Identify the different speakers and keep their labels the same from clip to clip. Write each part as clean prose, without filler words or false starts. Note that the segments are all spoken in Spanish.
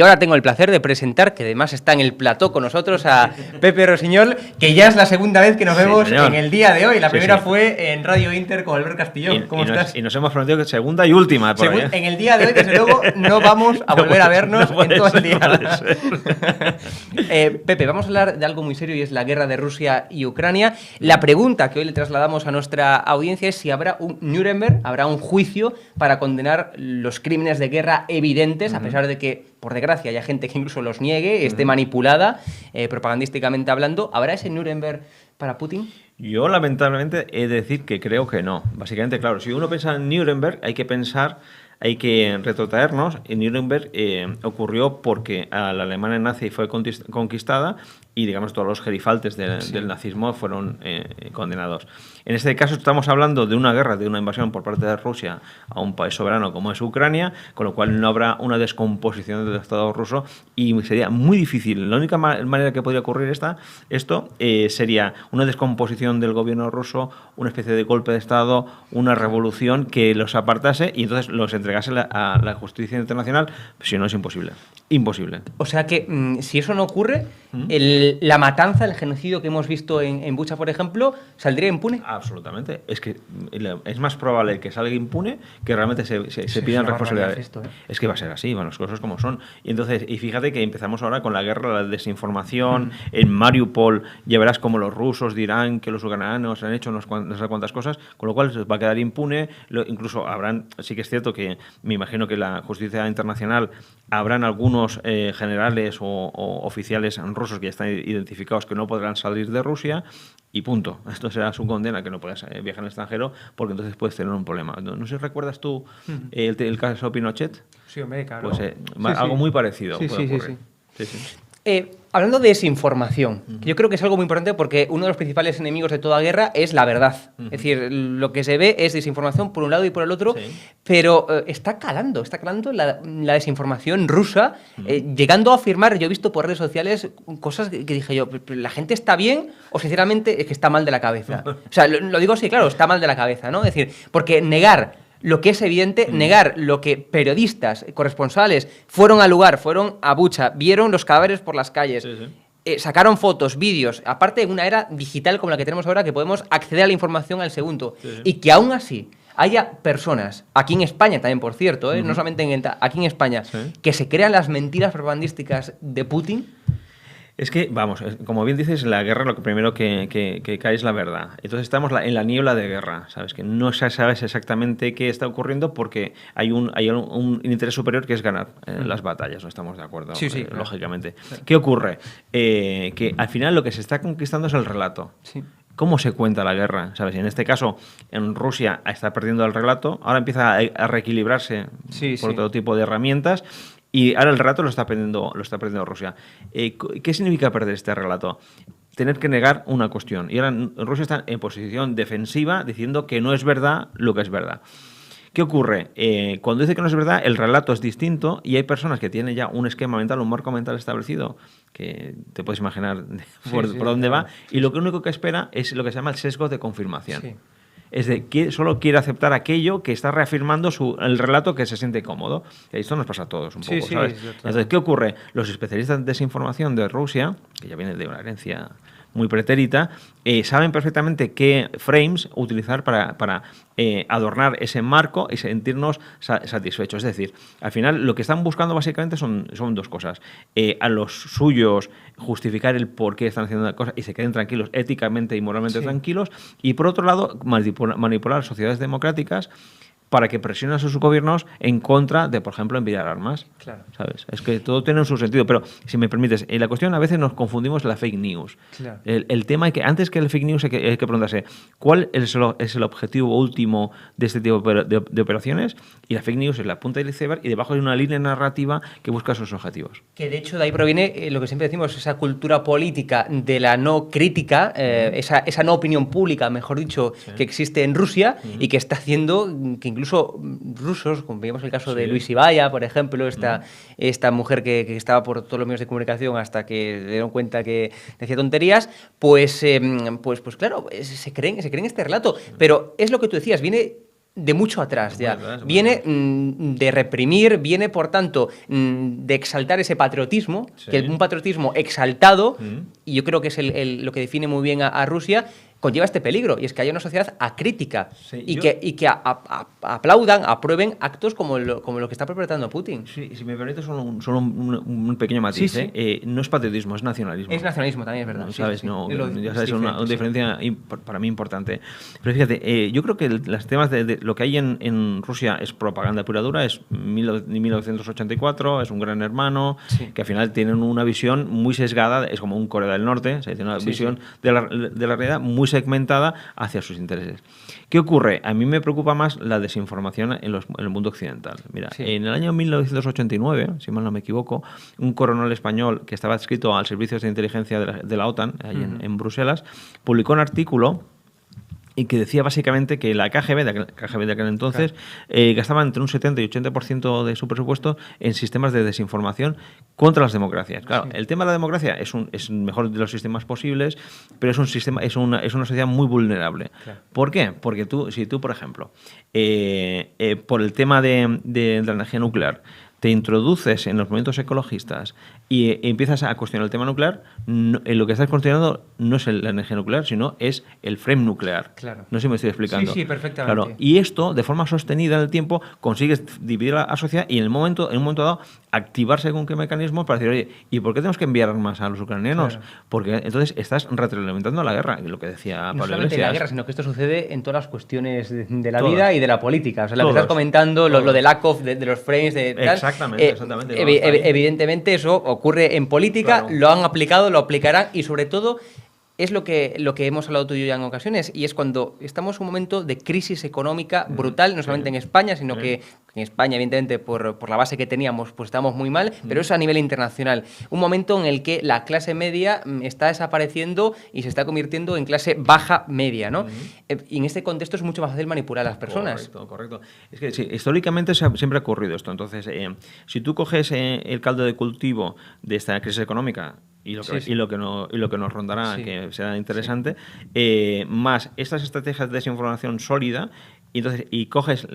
Speaker 1: Y ahora tengo el placer de presentar, que además está en el plató con nosotros, a Pepe Rosiñol, que ya es la segunda vez que nos vemos en el día de hoy. La primera fue en Radio Inter con Albert Castillón. ¿Cómo estás?
Speaker 2: Y nos hemos prometido que segunda y última.
Speaker 1: En el día de hoy, desde luego, no vamos a volver a vernos en todo el día. Pepe, vamos a hablar de algo muy serio y es la guerra de Rusia y Ucrania. La pregunta que hoy le trasladamos a nuestra audiencia es si habrá un Nuremberg, habrá un juicio para condenar los crímenes de guerra evidentes, a pesar de que, por desgracia, haya gente que incluso los niegue, esté manipulada, propagandísticamente hablando. ¿Habrá ese Nuremberg para Putin?
Speaker 2: Yo, lamentablemente, he de decir que creo que no. Básicamente, claro, si uno piensa en Nuremberg, hay que retrotraernos. En Nuremberg ocurrió porque a la Alemania nazi fue conquistada y, digamos, todos los gerifaltes del nazismo fueron condenados. En este caso estamos hablando de una guerra, de una invasión por parte de Rusia a un país soberano como es Ucrania, con lo cual no habrá una descomposición del Estado ruso y sería muy difícil. La única manera que podría ocurrir esto sería una descomposición del gobierno ruso, una especie de golpe de Estado, una revolución que los apartase y entonces los entregase a la justicia internacional. Si no, es imposible. Imposible.
Speaker 1: O sea que si eso no ocurre, la matanza, el genocidio que hemos visto en Bucha, por ejemplo, ¿saldría impune?
Speaker 2: Absolutamente. Es que es más probable que salga impune que realmente se pidan responsabilidades. Es que va a ser así, van las cosas como son. Y fíjate que empezamos ahora con la guerra, la desinformación. En Mariupol ya verás como los rusos dirán que los ucranianos han hecho no sé cuántas cosas, con lo cual va a quedar impune. Incluso sí que es cierto que me imagino que la justicia internacional habrán algunos generales o oficiales rusos que ya están identificados que no podrán salir de Rusia y punto. Esto será su condena, que no puedas viajar al extranjero, porque entonces puedes tener un problema. No sé si recuerdas tú el caso Pinochet.
Speaker 1: Sí, hombre, claro.
Speaker 2: Pues algo muy parecido puede ocurrir.
Speaker 1: Hablando de desinformación, yo creo que es algo muy importante porque uno de los principales enemigos de toda guerra es la verdad. Es decir, lo que se ve es desinformación por un lado y por el otro, pero está calando la desinformación rusa, llegando a afirmar, yo he visto por redes sociales cosas que dije yo, ¿la gente está bien o sinceramente es que está mal de la cabeza? O sea, lo digo así, claro, está mal de la cabeza, ¿no? Es decir, porque negar lo que es evidente, negar lo que periodistas, corresponsales, fueron al lugar, fueron a Bucha, vieron los cadáveres por las calles, sacaron fotos, vídeos, aparte de una era digital como la que tenemos ahora, que podemos acceder a la información al segundo, y que aún así haya personas, aquí en España también, por cierto, no solamente aquí en España, que se crean las mentiras propagandísticas de Putin.
Speaker 2: Es que, vamos, como bien dices, la guerra lo que primero que cae es la verdad. Entonces estamos en la niebla de guerra, ¿sabes? Que no sabes exactamente qué está ocurriendo porque hay un interés superior que es ganar las batallas, no estamos de acuerdo, lógicamente. Claro. ¿Qué ocurre? Que al final lo que se está conquistando es el relato. Sí. ¿Cómo se cuenta la guerra? ¿Sabes? En este caso, en Rusia está perdiendo el relato, ahora empieza a reequilibrarse por todo tipo de herramientas. Y ahora el relato lo está perdiendo Rusia. ¿Qué significa perder este relato? Tener que negar una cuestión. Y ahora Rusia está en posición defensiva diciendo que no es verdad lo que es verdad. ¿Qué ocurre? Cuando dice que no es verdad, el relato es distinto y hay personas que tienen ya un esquema mental, un marco mental establecido, que te puedes imaginar por dónde va, y lo único que espera es lo que se llama el sesgo de confirmación. Sí. Es de que solo quiere aceptar aquello que está reafirmando el relato que se siente cómodo. Esto nos pasa a todos un poco, ¿sabes? Entonces, ¿qué ocurre? Los especialistas en desinformación de Rusia, que ya vienen de una herencia muy pretérita, saben perfectamente qué frames utilizar para adornar ese marco y sentirnos satisfechos. Es decir, al final lo que están buscando básicamente son dos cosas. A los suyos justificar el por qué están haciendo una cosa y se queden tranquilos, éticamente y moralmente tranquilos. Y por otro lado, manipular sociedades democráticas para que presionen a sus gobiernos en contra de, por ejemplo, enviar armas. Claro. ¿Sabes? Es que todo tiene su sentido. Pero, si me permites, en la cuestión a veces nos confundimos la fake news. Claro. El tema es que antes que el fake news hay que preguntarse cuál es el objetivo último de este tipo de operaciones, y la fake news es la punta del iceberg y debajo hay una línea narrativa que busca sus objetivos. Que
Speaker 1: de hecho de ahí proviene lo que siempre decimos, esa cultura política de la no crítica, esa no opinión pública, mejor dicho, que existe en Rusia y que está haciendo que incluso rusos, como vimos el caso de Luis Ibaya, por ejemplo, esta mujer que estaba por todos los medios de comunicación hasta que se dieron cuenta que decía tonterías, pues claro, se creen este relato. Pero es lo que tú decías, viene de mucho atrás ya.
Speaker 2: Atrás,
Speaker 1: viene de reprimir, viene, por tanto, de exaltar ese patriotismo, que un patriotismo exaltado, y yo creo que es lo que define muy bien a Rusia, conlleva este peligro, y es que haya una sociedad acrítica que aplaudan, aprueben actos como lo que está perpetrando Putin.
Speaker 2: Sí, si me permite solo un pequeño matiz. No es patriotismo, es nacionalismo.
Speaker 1: Es nacionalismo también, es verdad.
Speaker 2: ¿Sabes? Ya sabes, es una diferencia para mí importante. Pero fíjate, yo creo que los temas de lo que hay en Rusia es propaganda pura dura, es 1984, es un gran hermano, que al final tienen una visión muy sesgada, es como un Corea del Norte, o sea, tiene una visión de la realidad muy segmentada hacia sus intereses. ¿Qué ocurre? A mí me preocupa más la desinformación en el mundo occidental. Mira, en el año 1989, si mal no me equivoco, un coronel español que estaba adscrito al servicio de inteligencia de la OTAN, ahí en Bruselas, publicó un artículo y que decía básicamente que la KGB de aquel entonces gastaba entre un 70 y 80% de su presupuesto en sistemas de desinformación contra las democracias. Claro, el tema de la democracia es el mejor de los sistemas posibles, pero es una sociedad muy vulnerable. Claro. ¿Por qué? Porque si tú, por ejemplo, por el tema de la energía nuclear, te introduces en los movimientos ecologistas y empiezas a cuestionar el tema nuclear, lo que estás cuestionando no es la energía nuclear, sino es el frame nuclear.
Speaker 1: Claro.
Speaker 2: No sé si me estoy explicando.
Speaker 1: Sí, perfectamente.
Speaker 2: Claro. Y esto, de forma sostenida en el tiempo, consigues dividir a la sociedad y en un momento dado activar según qué mecanismos para decir, oye, ¿y por qué tenemos que enviar armas a los ucranianos? Claro. Porque entonces estás retroalimentando la guerra, lo que decía Pablo Iglesias.
Speaker 1: No solamente la guerra, sino que esto sucede en todas las cuestiones de la vida y de la política. O sea, lo que estás comentando, lo del lack of, de los frames, de tal.
Speaker 2: Exactamente.
Speaker 1: Evidentemente eso ocurre en política, claro. Lo han aplicado, lo aplicarán y sobre todo es lo que hemos hablado tú y yo ya en ocasiones, y es cuando estamos en un momento de crisis económica brutal, no solamente en España, sino que en España, evidentemente, por la base que teníamos, pues estamos muy mal, pero es a nivel internacional. Un momento en el que la clase media está desapareciendo y se está convirtiendo en clase baja media, ¿no? Y en este contexto es mucho más fácil manipular a las personas.
Speaker 2: Correcto. Es que sí, históricamente siempre ha ocurrido esto. Entonces, si tú coges el caldo de cultivo de esta crisis económica y lo que nos rondará, que será interesante, más estas estrategias de desinformación sólida, y coges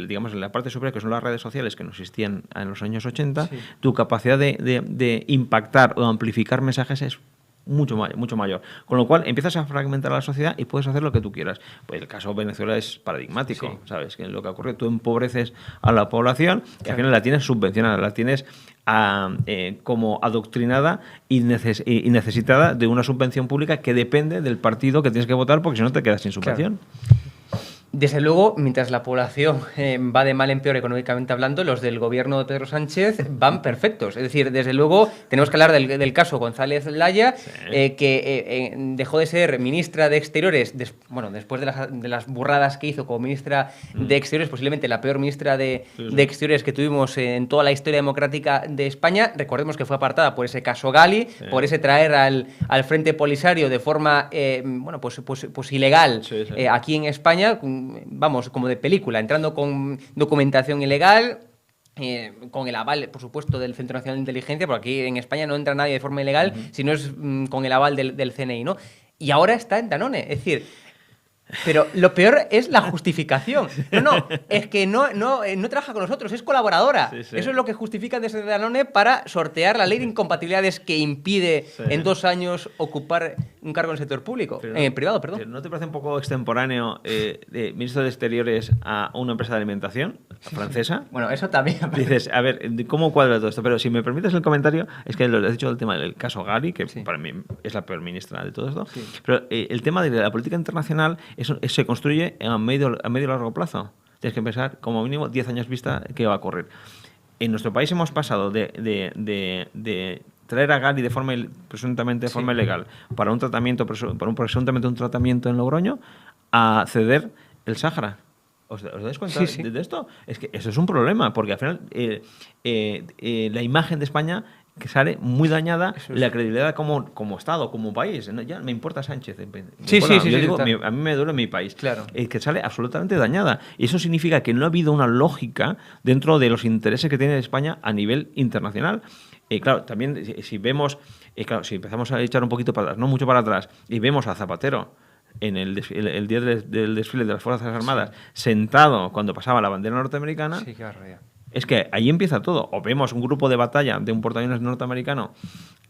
Speaker 2: digamos, la parte superior, que son las redes sociales que no existían en los años 80, tu capacidad de impactar o amplificar mensajes es mucho mayor. Con lo cual empiezas a fragmentar a la sociedad y puedes hacer lo que tú quieras. Pues el caso de Venezuela es paradigmático, ¿sabes? Que lo que ocurre, tú empobreces a la población y al final la tienes subvencionada, la tienes como adoctrinada y necesitada de una subvención pública que depende del partido que tienes que votar, porque si no te quedas sin subvención.
Speaker 1: Claro. Desde luego, mientras la población va de mal en peor económicamente hablando, los del gobierno de Pedro Sánchez van perfectos. Es decir, desde luego, tenemos que hablar del caso González Laya, que dejó de ser ministra de Exteriores, después de las burradas que hizo como ministra de Exteriores, posiblemente la peor ministra de Exteriores que tuvimos en toda la historia democrática de España. Recordemos que fue apartada por ese caso Gali, por ese traer al Frente Polisario de forma pues ilegal aquí en España, vamos, como de película, entrando con documentación ilegal, con el aval, por supuesto, del Centro Nacional de Inteligencia, porque aquí en España no entra nadie de forma ilegal, si no es con el aval del CNI, ¿no? Y ahora está en Danone, es decir, pero lo peor es la justificación. Es que no trabaja con nosotros, es colaboradora. Eso es lo que justifica desde Danone para sortear la ley de incompatibilidades que impide en 2 años ocupar un cargo en el sector público, en el privado, perdón.
Speaker 2: ¿No te parece un poco extemporáneo de ministro de Exteriores a una empresa de alimentación francesa?
Speaker 1: Bueno, eso también.
Speaker 2: Dices, a ver, ¿cómo cuadra todo esto? Pero si me permites el comentario, es que lo has dicho del tema del caso Gali, que para mí es la peor ministra de todo esto, pero el tema de la política internacional se construye a medio y largo plazo. Tienes que pensar como mínimo 10 años vista qué va a ocurrir. En nuestro país hemos pasado de traer a Gali presuntamente de forma ilegal para presuntamente un tratamiento en Logroño a ceder el Sáhara. ¿Os dais cuenta de esto? Es que eso es un problema, porque al final la imagen de España que sale muy dañada, la credibilidad como Estado, como país. Ya me importa Sánchez. A mí me duele mi país. Claro. Que sale absolutamente dañada. Y eso significa que no ha habido una lógica dentro de los intereses que tiene España a nivel internacional. Claro, también si vemos, si empezamos a echar un poquito para atrás, no mucho para atrás, y vemos a Zapatero en el día del desfile de las Fuerzas Armadas, sentado cuando pasaba la bandera norteamericana,
Speaker 1: Sí, qué barbaridad.
Speaker 2: es que ahí empieza todo. O vemos un grupo de batalla de un portaaviones norteamericano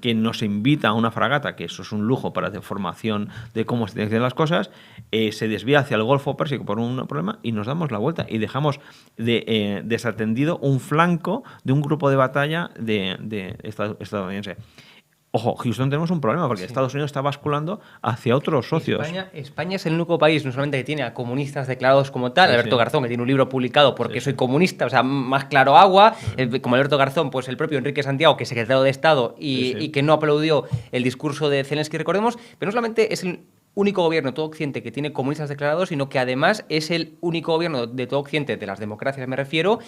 Speaker 2: que nos invita a una fragata, que eso es un lujo para la formación de cómo se tienen las cosas, se desvía hacia el Golfo Pérsico por un problema y nos damos la vuelta y dejamos desatendido un flanco de un grupo de batalla de estadounidense. Ojo, Houston tenemos un problema porque Estados Unidos está basculando hacia otros socios.
Speaker 1: España es el único país, no solamente que tiene a comunistas declarados como tal, Alberto Garzón, que tiene un libro publicado porque soy comunista, o sea, más claro agua, como Alberto Garzón, pues el propio Enrique Santiago, que es secretario de Estado y que no aplaudió el discurso de Zelensky, recordemos, pero no solamente es el único gobierno de todo Occidente que tiene comunistas declarados, sino que además es el único gobierno de todo Occidente, de las democracias me refiero,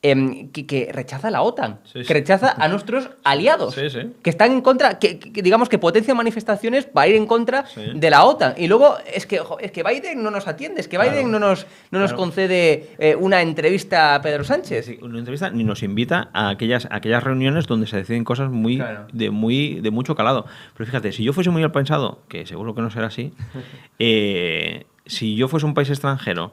Speaker 1: que rechaza la OTAN, que rechaza a nuestros aliados, que están en contra, que digamos que potencian manifestaciones para ir en contra de la OTAN. Y luego es que Biden no nos atiende, es que Biden no nos concede una entrevista a Pedro Sánchez.
Speaker 2: Sí, una entrevista ni nos invita a aquellas reuniones donde se deciden cosas de mucho calado. Pero fíjate, si yo fuese muy mal pensado, que seguro que no será así, si yo fuese un país extranjero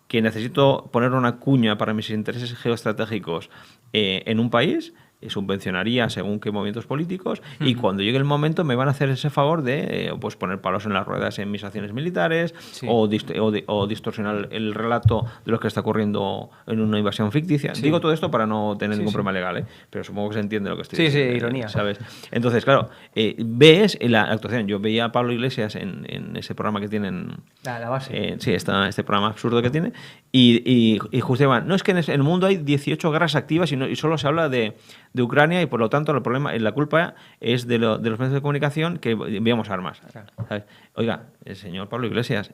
Speaker 2: que necesito poner una cuña para mis intereses geoestratégicos en un país, subvencionaría según qué movimientos políticos y cuando llegue el momento me van a hacer ese favor de pues poner palos en las ruedas en mis acciones militares o distorsionar el relato de lo que está ocurriendo en una invasión ficticia. Digo todo esto para no tener ningún problema legal, pero supongo que se entiende lo que estoy diciendo.
Speaker 1: Sí, ironía.
Speaker 2: ¿Sabes? Entonces, claro, ves la actuación. Yo veía a Pablo Iglesias en ese programa que tienen...
Speaker 1: La base.
Speaker 2: Este programa absurdo que tiene y justificaban, no es que en el mundo hay 18 guerras activas y solo se habla de Ucrania y por lo tanto la culpa es de los medios de comunicación que enviamos armas. ¿Sabes? Oiga, el señor Pablo Iglesias,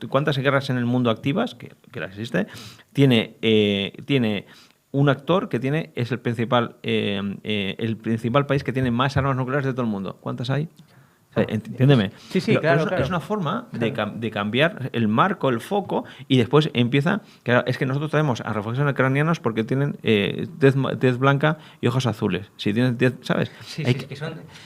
Speaker 2: ¿cuántas guerras en el mundo activas, que las existe, tiene un actor que es el principal país que tiene más armas nucleares de todo el mundo? ¿Cuántas hay? Entiéndeme.
Speaker 1: Sí, claro.
Speaker 2: Es una forma de cambiar el marco, el foco, y después empieza... Claro, es que nosotros traemos a refugiados ucranianos porque tienen tez blanca y ojos azules. Si tienen tez, ¿sabes?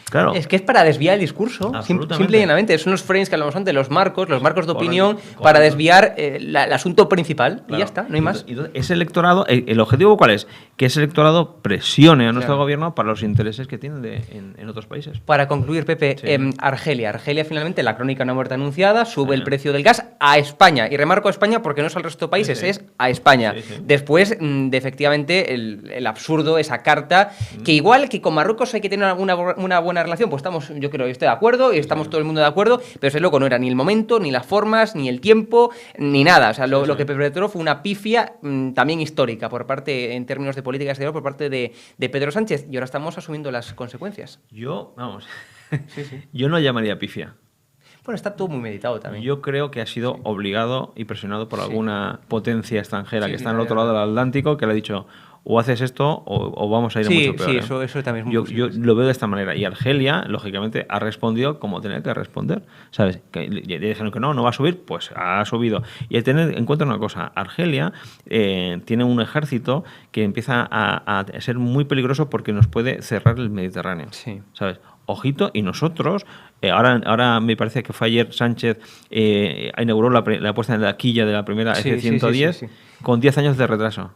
Speaker 1: Claro. Es que es para desviar el discurso, simple y llanamente. Son los frames que hablamos antes, los marcos de opinión, para desviar el asunto principal. Claro. Y ya está, no hay más.
Speaker 2: Entonces, ese electorado, el objetivo ¿cuál es? Que ese electorado presione a nuestro gobierno para los intereses que tienen en otros países.
Speaker 1: Para concluir, Pepe, Argelia finalmente, la crónica no muerte anunciada, sube el precio del gas a España, y remarco a España porque no es al resto de países, es a España. Después de efectivamente el absurdo, esa carta, que igual que con Marruecos hay que tener una buena relación, pues yo creo que estoy de acuerdo y estamos todo el mundo de acuerdo, pero ese loco no era ni el momento, ni las formas, ni el tiempo, ni nada. O sea, lo que perpetró fue una pifia también histórica por parte, en términos de política exterior, por parte de Pedro Sánchez, y ahora estamos asumiendo las consecuencias.
Speaker 2: Yo no llamaría pifia.
Speaker 1: Bueno, está todo muy meditado también.
Speaker 2: Yo creo que ha sido obligado y presionado por alguna potencia extranjera que está en el otro lado del Atlántico, que le ha dicho o haces esto o vamos a ir a mucho peor.
Speaker 1: Sí, eso también es muy
Speaker 2: yo lo veo de esta manera. Y Argelia, lógicamente, ha respondido como tenía que responder. ¿Sabes? Que dijeron que no va a subir, pues ha subido. Y hay que tener en cuenta una cosa. Argelia tiene un ejército que empieza a ser muy peligroso porque nos puede cerrar el Mediterráneo. ¿Sabes? Ojito, y nosotros, ahora me parece que fue ayer Sánchez inauguró la puesta en la quilla de la primera F-110 con 10 años de retraso.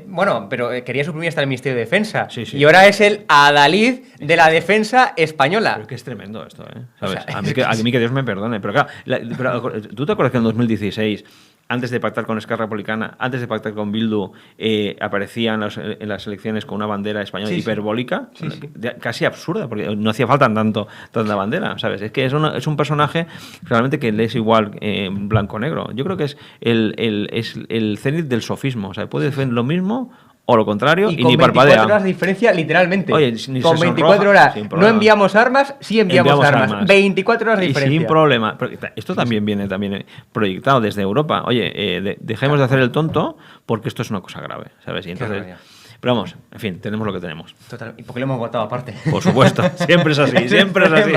Speaker 1: Bueno, pero quería suprimir hasta el Ministerio de Defensa. Y ahora es el adalid de la defensa española.
Speaker 2: Pero es que es tremendo esto, ¿sabes? O sea, a mí que Dios me perdone. Pero claro, ¿tú te acuerdas que en 2016... antes de pactar con Esquerra Republicana, antes de pactar con Bildu, aparecían en las elecciones con una bandera española hiperbólica, casi absurda, porque no hacía falta tanta bandera, ¿sabes? Es que es un personaje realmente que le es igual blanco-negro. Yo creo que es el cenit del sofismo, o sea, puede defender lo mismo o lo contrario, y ni parpadea.
Speaker 1: Con 24 horas de diferencia, literalmente.
Speaker 2: Oye,
Speaker 1: con 24 horas. No enviamos armas, sí enviamos armas. 24 horas de diferencia.
Speaker 2: Sin problema. Esto también viene proyectado desde Europa. Oye, dejemos de hacer el tonto porque esto es una cosa grave, ¿sabes? Y entonces... Pero vamos, en fin, tenemos lo que tenemos.
Speaker 1: Total. ¿Y por qué lo hemos votado aparte?
Speaker 2: Por supuesto, siempre es así, siempre es así.